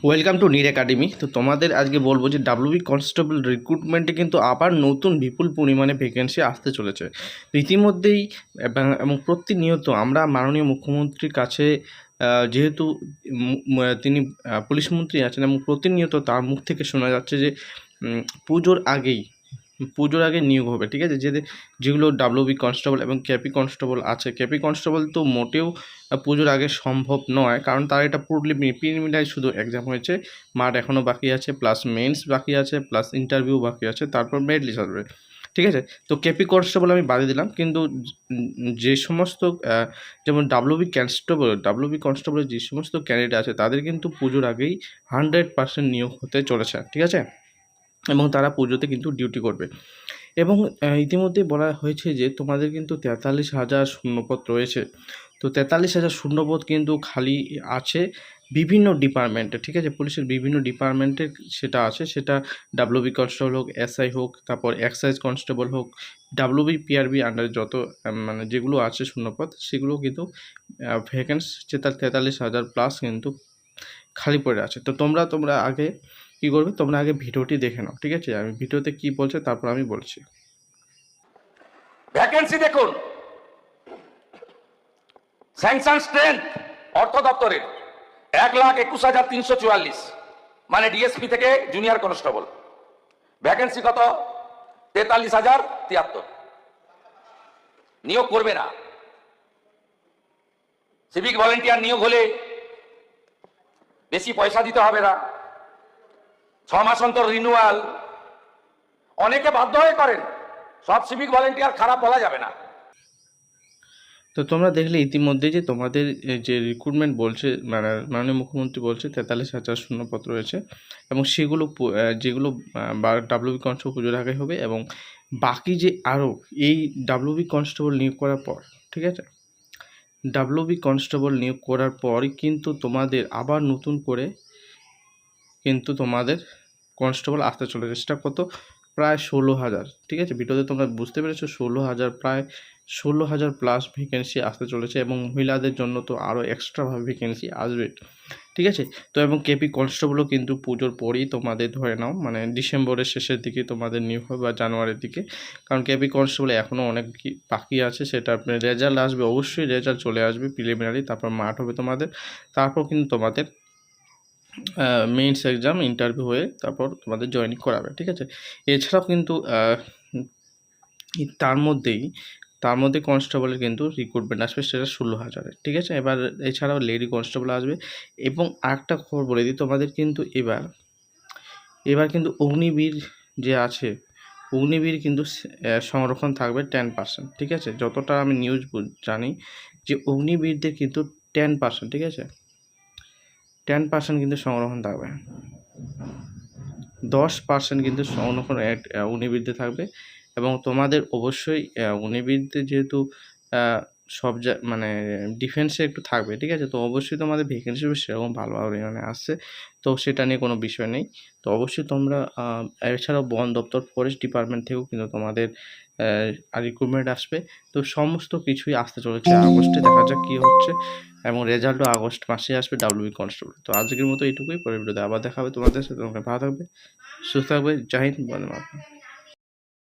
Welcome to Neer academy. তো তোমাদের আজকে বলবো যে ডাব্লিউবি কনস্টেবল রিক্রুটমেন্টে কিন্তু আবার নতুন বিপুল পরিমাণে ভ্যাকেন্সি আসতে চলেছে। তো ইতিমধ্যেই এবং প্রতিনিয়ত আমরা মাননীয় মুখ্যমন্ত্রীর কাছে যেহেতু তিনি পুলিশ মন্ত্রী আছেন এবং প্রতিনিয়ত তার মুখ থেকে শোনা যাচ্ছে যে পুজোর আগে নিয়োগ হবে, ঠিক আছে। যেগুলো ডাব্লিউবি কনস্টেবল এবং কেপি কনস্টেবল আছে, কেপি কনস্টেবল তো মোটেও পুজোর আগে সম্ভব নয়, কারণ তার এটা প্রিলিমিনারি শুধু এক্সাম হয়েছে, মাঠ এখনও বাকি আছে, প্লাস মেন্স বাকি আছে, প্লাস ইন্টারভিউ বাকি আছে, তারপর মেরিট লিস্ট আসবে, ঠিক আছে। তো কেপি কনস্টেবল আমি বাদে দিলাম, কিন্তু যে সমস্ত যেমন ডাব্লিউবি কনস্টেবলের যে সমস্ত ক্যান্ডিডেট আছে তাদের কিন্তু পুজোর আগেই 100% নিয়োগ হতে চলেছে, ঠিক আছে, এবং তারা পুজোতে কিন্তু ডিউটি করবে। এবং ইতিমধ্যে বলা হয়েছে যে তোমাদের কিন্তু 43,000 শূন্যপদ রয়েছে। তো 43,000 শূন্যপদ কিন্তু খালি আছে বিভিন্ন ডিপার্টমেন্টে, ঠিক আছে। পুলিশের বিভিন্ন ডিপার্টমেন্টে সেটা আছে, সেটা ডাব্লিউবি কনস্টেবল হোক, এসআই হোক, তারপর এক্সাইজ কনস্টেবল হোক, ডাব্লিউবি পিআরবি আন্ডারে যত মানে যেগুলো আছে শূন্যপদ, সেগুলো কিন্তু ভ্যাকেন্সি 43,000 প্লাস কিন্তু খালি পড়ে আছে। তো তোমরা আগে কী করবে, তোমরা আগে ভিডিওটি দেখে নাও, ঠিক আছে। আমি ভিডিওতে কি বলছে তারপর আমি বলছি। ভ্যাকেন্সি দেখুন, স্যাংশন স্ট্রেংথ অর্থ দপ্তরের 1,21,344, মানে ডিএসপি থেকে জুনিয়র কনস্টেবল। ভ্যাকেন্সি কত? 43,073। নিয়োগ করবে না। সিভিক ভলেন্টিয়ার নিয়োগ হলে বেশি পয়সা দিতে হবে না, 6 মাস অন্তর রিনিউয়াল। অনেকে বাধ্য হয়ে করেন, সব সিভিক ভলেন্টিয়ার খারাপ বলা যাবে না। তো তোমরা দেখলে ইতিমধ্যে যে তোমাদের যে রিক্রুটমেন্ট বলছে, মানে মাননীয় মুখ্যমন্ত্রী বলছে 43,000 শূন্যপদ রয়েছে, এবং সেগুলো যেগুলো ডাব্লিউবি কনস্টেবল পুজোর আগে হবে, এবং বাকি যে আরও এই ডাব্লিউবি কনস্টেবল নিয়োগ করার পর, ঠিক আছে, ডাব্লিউবি কনস্টেবল নিয়োগ করার পরই কিন্তু তোমাদের আবার নতুন করে কিন্তু তোমাদের কনস্টেবল আসতে চলেছে। সেটা কত? প্রায় 16,000, ঠিক আছে। ভিডিওতে তোমরা বুঝতে পেরেছো 16,000, প্রায় 16,000 প্লাস ভ্যাকেন্সি আসতে চলেছে, এবং মহিলাদের জন্য তো আরও এক্সট্রাভাবে ভ্যাকেন্সি আসবে, ঠিক আছে। তো এবং কেপি কনস্টেবলও কিন্তু পুজোর পরেই তোমাদের ধরে নাও, মানে ডিসেম্বরের শেষের দিকে তোমাদের নিয়োগ হবে বা জানুয়ারির দিকে, কারণ কেপি কনস্টেবল এখনও অনেক বাকি আছে। সেটা রেজাল্ট আসবে, অবশ্যই রেজাল্ট চলে আসবে প্রিলিমিনারি, তারপর মাঠ হবে তোমাদের, তারপর কিন্তু তোমাদের মেইনস এক্সাম ইন্টারভিউ হয়ে তারপর তোমাদের জয়েনিং করাবে, ঠিক আছে। এছাড়াও কিন্তু তার মধ্যে কনস্টেবলের কিন্তু রিক্রুটমেন্ট আসবে, সেটা 16,000, ঠিক আছে। এবার এছাড়াও লেডি কনস্টেবল আসবে। এবং আরেকটা খবর বলে দিই তোমাদের, কিন্তু এবার কিন্তু অগ্নিবীর যে আছে, অগ্নিবীর কিন্তু সংরক্ষণ থাকবে 10%, ঠিক আছে। যতটা আমি নিউজ জানি যে অগ্নিবীরদের কিন্তু 10%, ঠিক আছে, 10% কিন্তু সংরক্ষণ থাকবে, 10% কিন্তু সংরক্ষণ অগ্নিবীরদের থাকবে। এবং তোমাদের অবশ্যই অগ্নিবীরদের যেহেতু সব মানে ডিফেন্সে একটু থাকবে, ঠিক আছে, তো অবশ্যই তোমাদের ভ্যাকেন্সি সেরকম ভালো পরিমাণে আসছে, তো সেটা নিয়ে কোনো বিষয় নেই। তো অবশ্যই তোমরা এছাড়াও বন দপ্তর, ফরেস্ট ডিপার্টমেন্ট থেকেও কিন্তু তোমাদের রিক্রুটমেন্ট আসবে। তো সমস্ত কিছুই আসতে চলেছে আগস্টে, দেখা যাক কী হচ্ছে, এবং রেজাল্টও আগস্ট মাসে আসবে ডাব্লিউবি কনস্টেবল। তো আজকের মতো এইটুকুই, পরের ভিডিওতে আবার দেখা হবে তোমাদের সাথে। তোমরা ভালো থাকবে, সুস্থ থাকবে, জয় হিন্দ, বন্দে মাতরম।